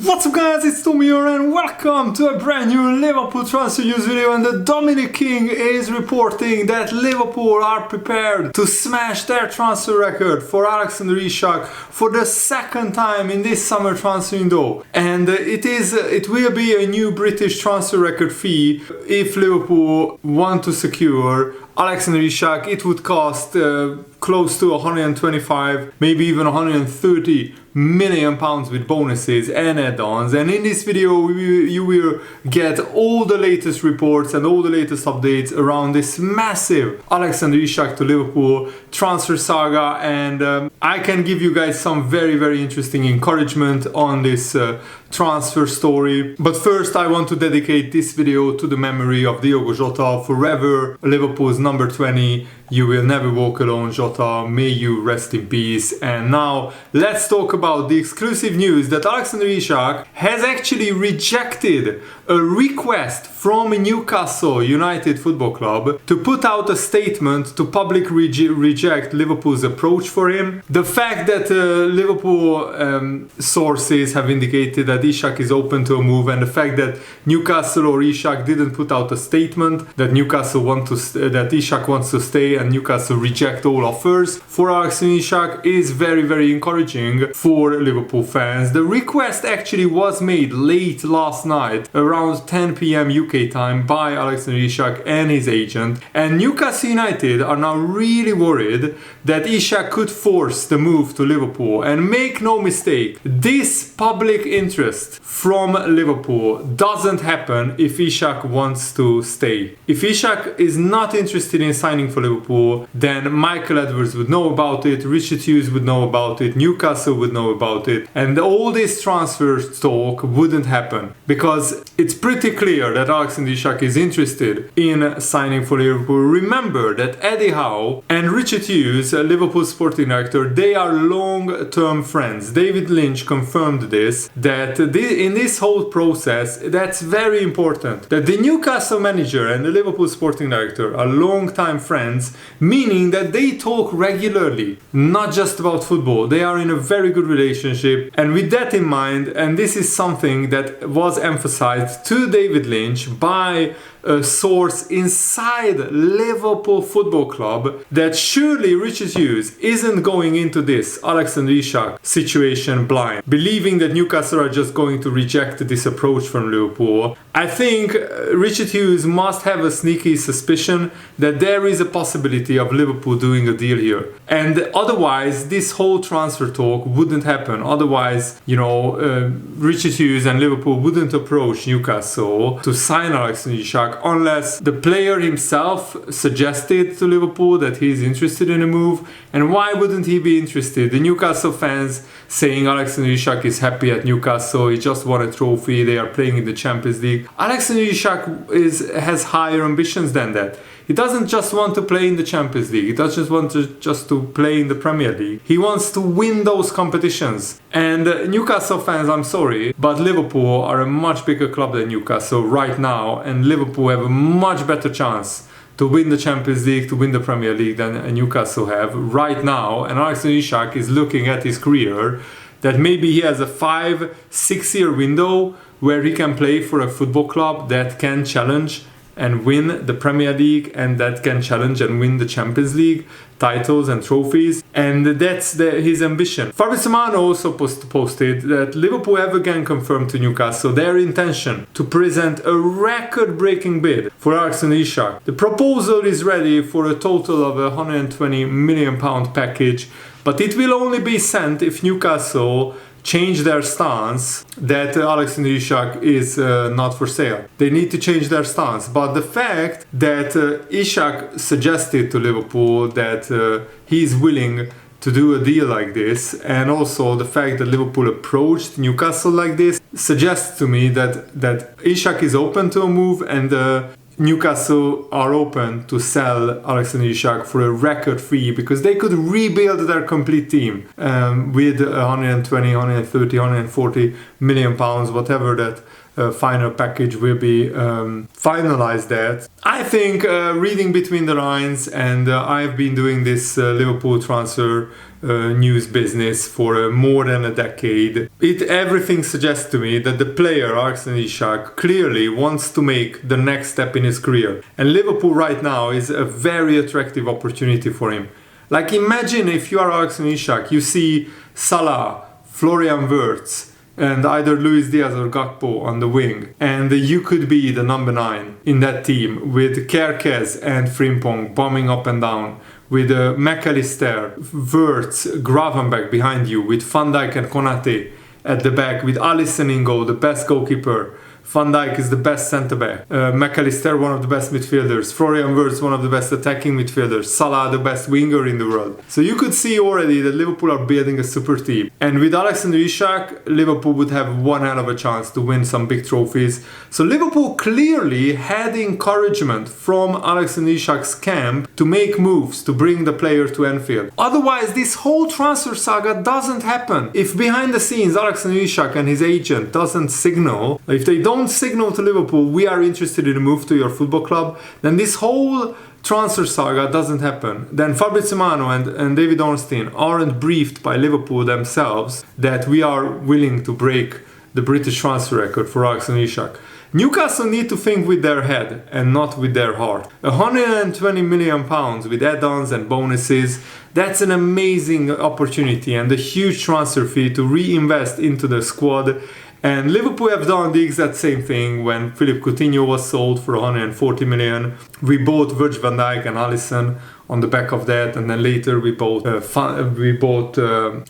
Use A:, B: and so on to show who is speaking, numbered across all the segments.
A: What's up guys, it's Tommy here and welcome to a brand new Liverpool transfer news video. And the Dominic King is reporting that Liverpool are prepared to smash their transfer record for Alexander Isak for the second time in this summer transfer window. And it will be a new British transfer record fee if Liverpool want to secure Alexander Isak. It would cost close to 125, maybe even 130 million pounds with bonuses and add-ons. And in this video you will get all the latest reports and all the latest updates around this massive Alexander Isak to Liverpool transfer saga, and I can give you guys some very interesting encouragement on this transfer story. But first I want to dedicate this video to the memory of Diogo Jota, forever Liverpool's number 20. You will never walk alone, Jota. May you rest in peace. And now let's talk about the exclusive news that Alexander Isak has actually rejected a request from Newcastle United Football Club to put out a statement to publicly reject Liverpool's approach for him. The fact that Liverpool sources have indicated that Isak is open to a move, and the fact that Newcastle or Isak didn't put out a statement that that Isak wants to stay and Newcastle reject all offers for Alexander Isak is very encouraging for Liverpool fans. The request actually was made late last night, around 10 p.m. UK time, by Alexander Isak and his agent, and Newcastle United are now really worried that Isak could force the move to Liverpool. And make no mistake, this public interest from Liverpool doesn't happen if Isak wants to stay. If Isak is not interested in signing for Liverpool, then Michael Edwards would know about it, Richard Hughes would know about it, Newcastle would know about it, and all this transfer talk wouldn't happen, because it's pretty clear that Alexander Isak is interested in signing for Liverpool. Remember that Eddie Howe and Richard Hughes, Liverpool sporting director, they are long-term friends. David Lynch confirmed this, that in this whole process, that's very important, that the Newcastle manager and the Liverpool sporting director are long-time friends, meaning that they talk regularly, not just about football. They are in a very good relationship. And with that in mind, and this is something that was emphasized to David Lynch by a source inside Liverpool Football Club, that surely Richard Hughes isn't going into this Alexander Isak situation blind, believing that Newcastle are just going to reject this approach from Liverpool. I think Richard Hughes must have a sneaky suspicion that there is a possibility of Liverpool doing a deal here, and otherwise this whole transfer talk wouldn't happen. Otherwise, Richard Hughes and Liverpool wouldn't approach Newcastle to sign Alexander Isak unless the player himself suggested to Liverpool that he's interested in a move. And why wouldn't he be interested? The Newcastle fans saying Alexander Isak is happy at Newcastle, he just won a trophy, they are playing in the Champions League. Alexander Isak has higher ambitions than that. He doesn't just want to play in the Champions League. He doesn't want to play in the Premier League. He wants to win those competitions. And Newcastle fans, I'm sorry, but Liverpool are a much bigger club than Newcastle right now, and Liverpool have a much better chance to win the Champions League, to win the Premier League than Newcastle have right now. And Alexander Isak is looking at his career that maybe he has a 5-6 year window where he can play for a football club that can challenge and win the Premier League, and that can challenge and win the Champions League titles and trophies, and that's his ambition. Fabrizio Romano also posted that Liverpool have again confirmed to Newcastle their intention to present a record-breaking bid for Alexander Isak. The proposal is ready for a total of a £120 million package, but it will only be sent if Newcastle change their stance that Alexander Isak is not for sale. They need to change their stance. But the fact that Isak suggested to Liverpool that he's willing to do a deal like this, and also the fact that Liverpool approached Newcastle like this, suggests to me that Isak is open to a move, and Newcastle are open to sell Alexander Isak for a record fee, because they could rebuild their complete team with 120, 130, 140 million pounds, whatever that final package will be finalized. That I think, reading between the lines, and I've been doing this Liverpool transfer news business for more than a decade. Everything suggests to me that the player Alexander Isak clearly wants to make the next step in his career, and Liverpool right now is a very attractive opportunity for him. Like, imagine if you are Alexander Isak, you see Salah, Florian Wirtz, and either Luis Diaz or Gakpo on the wing, and you could be the number 9 in that team with Kerkez and Frimpong bombing up and down, with McAllister, Wirtz, Gravenberch behind you, with Van Dijk and Konate at the back, with Alisson in goal, the best goalkeeper. Van Dijk is the best centre-back. McAllister, one of the best midfielders. Florian Wirtz, one of the best attacking midfielders. Salah, the best winger in the world. So you could see already that Liverpool are building a super team. And with Alexander Isak, Liverpool would have one hell of a chance to win some big trophies. So Liverpool clearly had encouragement from Alexander Isak's camp to make moves to bring the player to Anfield. Otherwise, this whole transfer saga doesn't happen. If behind the scenes Alexander Isak and his agent doesn't signal, if they don't signal to Liverpool, we are interested in a move to your football club, then this whole transfer saga doesn't happen. Then Fabrizio Romano and David Ornstein aren't briefed by Liverpool themselves that we are willing to break the British transfer record for Alexander Isak. Newcastle need to think with their head and not with their heart. £120 million with add-ons and bonuses, that's an amazing opportunity and a huge transfer fee to reinvest into the squad. And Liverpool have done the exact same thing when Philippe Coutinho was sold for 140 million. We bought Virgil van Dijk and Alisson on the back of that, and then later we bought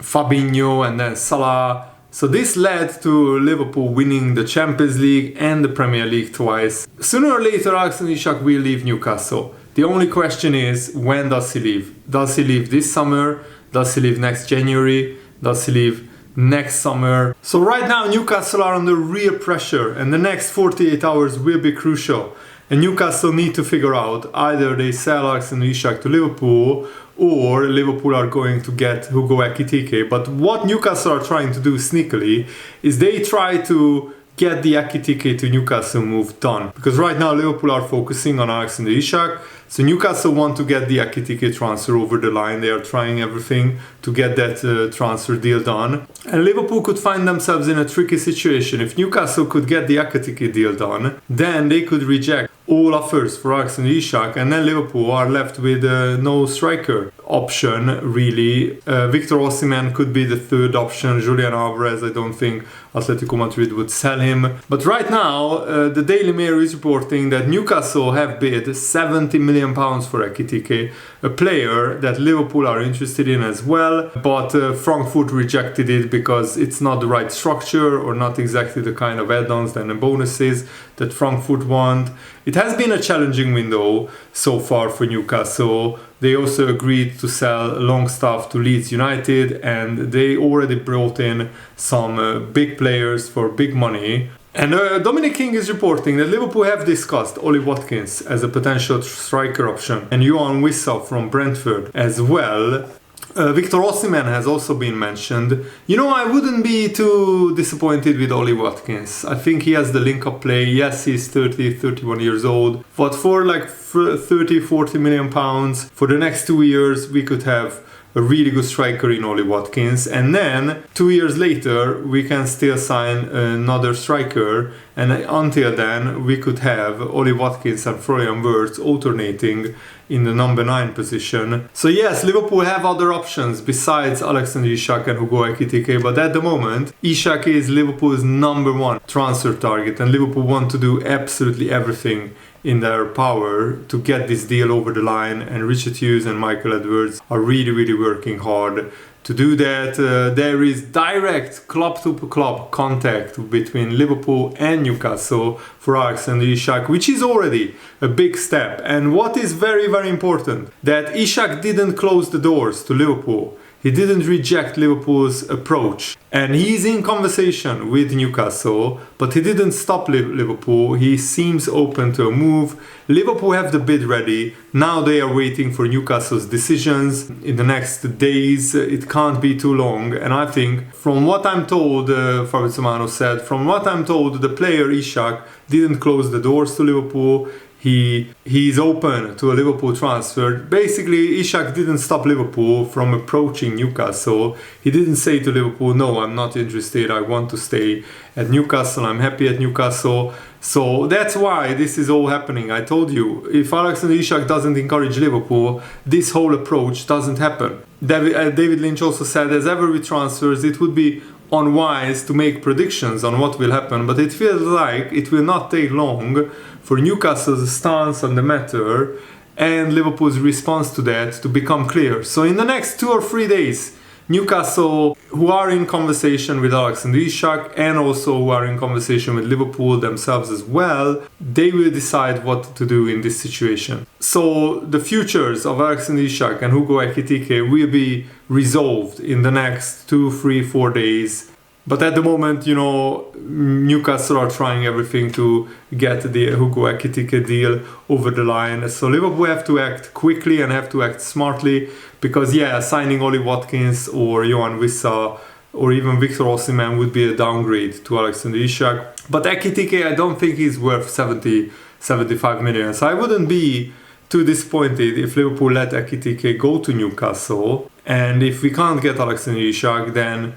A: Fabinho and then Salah. So this led to Liverpool winning the Champions League and the Premier League twice. Sooner or later, Alexander Isak will leave Newcastle. The only question is, when does he leave? Does he leave this summer? Does he leave next January? Does he leave next summer? So right now Newcastle are under real pressure, and the next 48 hours will be crucial. And Newcastle need to figure out either they sell Alexander Isak to Liverpool, or Liverpool are going to get Hugo Ekitike. But what Newcastle are trying to do sneakily is they try to get the Ekitike to Newcastle move done. Because right now Liverpool are focusing on Alexander Isak. So Newcastle want to get the Ekitike transfer over the line. They are trying everything to get that transfer deal done. And Liverpool could find themselves in a tricky situation. If Newcastle could get the Ekitike deal done, then they could reject all offers for Alexander Isak, and then Liverpool are left with no striker option, really. Victor Osimhen could be the third option. Julian Alvarez, I don't think Atletico Madrid would sell him. But right now, the Daily Mail is reporting that Newcastle have bid £70 million for Ekitike, a player that Liverpool are interested in as well, but Frankfurt rejected it because it's not the right structure or not exactly the kind of add-ons and bonuses that Frankfurt want. It has been a challenging window so far for Newcastle. They also agreed to sell Longstaff to Leeds United, and they already brought in some big players for big money. And Dominic King is reporting that Liverpool have discussed Ollie Watkins as a potential striker option, and Johan Wissa from Brentford as well. Victor Osimhen has also been mentioned. You know, I wouldn't be too disappointed with Ollie Watkins. I think he has the link-up play. Yes, he's 31 years old. But for like 30-40 million pounds, for the next 2 years, we could have a really good striker in Ollie Watkins, and then 2 years later we can still sign another striker, and until then we could have Ollie Watkins and Florian Wirtz alternating in the number 9 position. So yes, Liverpool have other options besides Alexander Isak and Hugo Ekitike, but at the moment Isak is Liverpool's number 1 transfer target, and Liverpool want to do absolutely everything in their power to get this deal over the line, and Richard Hughes and Michael Edwards are really working hard to do that. There is direct club-to-club contact between Liverpool and Newcastle for Alexander Isak, which is already a big step. And what is very important, that Isak didn't close the doors to Liverpool. he didn't reject Liverpool's approach. And he's in conversation with Newcastle, but he didn't stop Liverpool. He seems open to a move. Liverpool have the bid ready. Now they are waiting for Newcastle's decisions in the next days. It can't be too long. And I think, from what I'm told, Fabrizio Romano said, from what I'm told, the player Isak didn't close the doors to Liverpool. He's open to a Liverpool transfer. Basically, Isak didn't stop Liverpool from approaching Newcastle. He didn't say to Liverpool, no, I'm not interested, I want to stay at Newcastle, I'm happy at Newcastle. So that's why this is all happening. I told you, if Alexander Isak doesn't encourage Liverpool, this whole approach doesn't happen. David Lynch also said, as ever with transfers, it would be unwise to make predictions on what will happen, but it feels like it will not take long for Newcastle's stance on the matter and Liverpool's response to that to become clear. So in the next 2 or 3 days, Newcastle, who are in conversation with Alexander Isak and also who are in conversation with Liverpool themselves as well, they will decide what to do in this situation. So the futures of Alexander Isak and Hugo Ekitike will be resolved in the next 2, 3, 4 days. But at the moment, Newcastle are trying everything to get the Hugo Ekitike deal over the line. So Liverpool have to act quickly and have to act smartly, because signing Ollie Watkins or Johan Wissa or even Victor Osimhen would be a downgrade to Alexander Isak. But Ekitike, I don't think he's worth 75 million. So I wouldn't be too disappointed if Liverpool let Ekitike go to Newcastle. And if we can't get Alexander Isak, then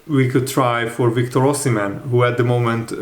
A: we could try for Victor Osimhen, who at the moment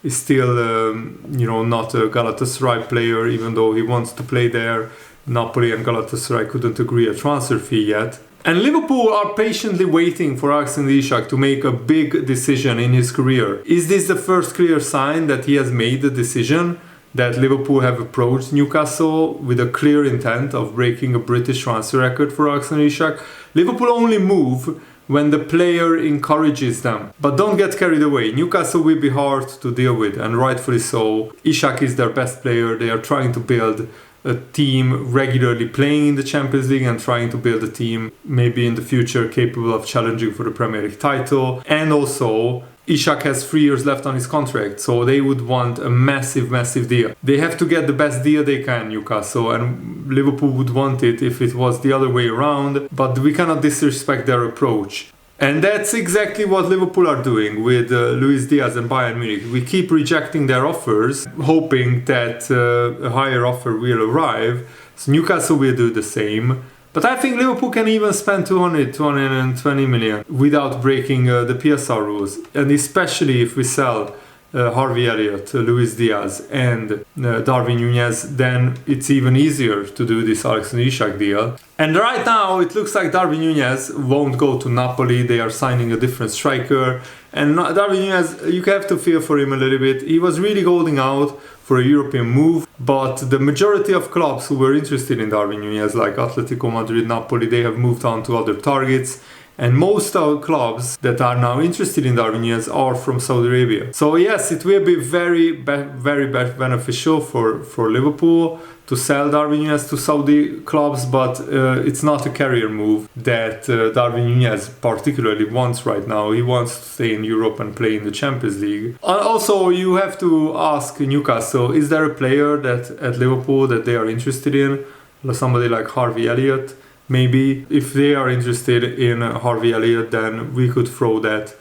A: is still, not a Galatasaray player, even though he wants to play there. Napoli and Galatasaray couldn't agree a transfer fee yet. And Liverpool are patiently waiting for Alexander Isak to make a big decision in his career. Is this the first clear sign that he has made the decision, that Liverpool have approached Newcastle with a clear intent of breaking a British transfer record for Alexander Isak? Liverpool only move when the player encourages them. But don't get carried away. Newcastle will be hard to deal with, and rightfully so. Isak is their best player. They are trying to build a team regularly playing in the Champions League and trying to build a team maybe in the future capable of challenging for the Premier League title. And also, Isak has 3 years left on his contract, so they would want a massive deal. They have to get the best deal they can, Newcastle, and Liverpool would want it if it was the other way around, but we cannot disrespect their approach. And that's exactly what Liverpool are doing with Luis Diaz and Bayern Munich. We keep rejecting their offers, hoping that a higher offer will arrive, so Newcastle will do the same. But I think Liverpool can even spend 220 million without breaking the PSR rules. And especially if we sell Harvey Elliott, Luis Diaz and Darwin Núñez, then it's even easier to do this Alexander Isak deal. And right now it looks like Darwin Núñez won't go to Napoli. They are signing a different striker. And Darwin Núñez, you have to feel for him a little bit. He was really holding out for a European move, but the majority of clubs who were interested in Darwin Núñez, like Atletico Madrid, Napoli, they have moved on to other targets. And most of the clubs that are now interested in Darwin Núñez are from Saudi Arabia. So yes, it will be very beneficial for Liverpool to sell Darwin Núñez to Saudi clubs, but it's not a career move that Darwin Núñez particularly wants right now. He wants to stay in Europe and play in the Champions League. Also, you have to ask Newcastle, is there a player that at Liverpool that they are interested in? Somebody like Harvey Elliott? Maybe if they are interested in Harvey Elliott, then we could throw that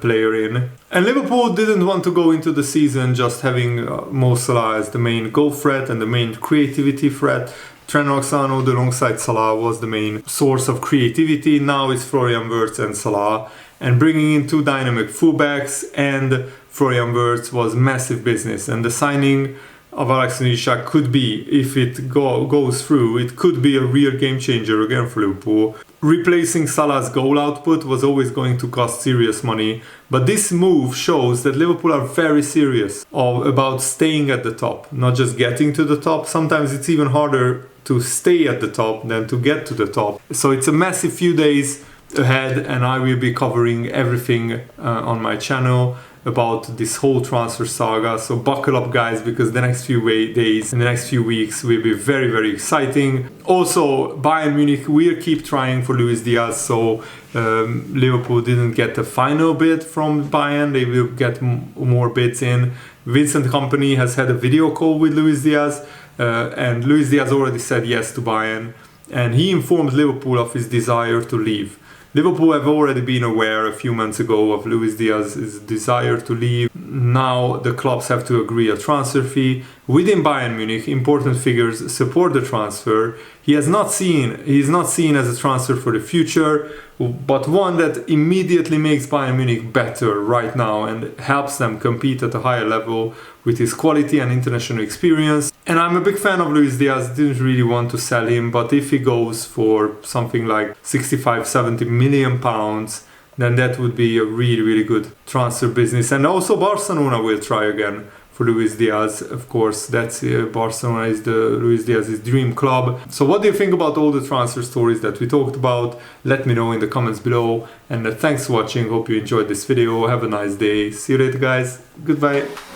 A: player in. And Liverpool didn't want to go into the season just having Mo Salah as the main goal threat and the main creativity threat. Trent Alexander-Arnold alongside Salah was the main source of creativity. Now it's Florian Wirtz and Salah. And bringing in 2 dynamic fullbacks and Florian Wirtz was massive business. And the signing of Alexander Isak could be, if it goes through, it could be a real game changer again for Liverpool. Replacing Salah's goal output was always going to cost serious money, but this move shows that Liverpool are very serious about staying at the top, not just getting to the top. Sometimes it's even harder to stay at the top than to get to the top. So it's a massive few days ahead, and I will be covering everything on my channel. about this whole transfer saga. So buckle up, guys, because the next few days and the next few weeks will be very, very exciting. Also, Bayern Munich will keep trying for Luis Diaz. So Liverpool didn't get the final bid from Bayern. They will get more bids in. Vincent Kompany has had a video call with Luis Diaz, and Luis Diaz already said yes to Bayern, and he informed Liverpool of his desire to leave. Liverpool have already been aware a few months ago of Luis Diaz's desire to leave. Now the clubs have to agree a transfer fee. Within Bayern Munich, important figures support the transfer. He is not seen as a transfer for the future, but one that immediately makes Bayern Munich better right now and helps them compete at a higher level with his quality and international experience. And I'm a big fan of Luis Diaz, didn't really want to sell him, but if he goes for something like 65-70 million pounds, then that would be a really, really good transfer business. And also Barcelona will try again for Luis Diaz. Of course, that's Barcelona is Luis Diaz's dream club. So what do you think about all the transfer stories that we talked about? Let me know in the comments below. And thanks for watching. Hope you enjoyed this video. Have a nice day. See you later, guys. Goodbye.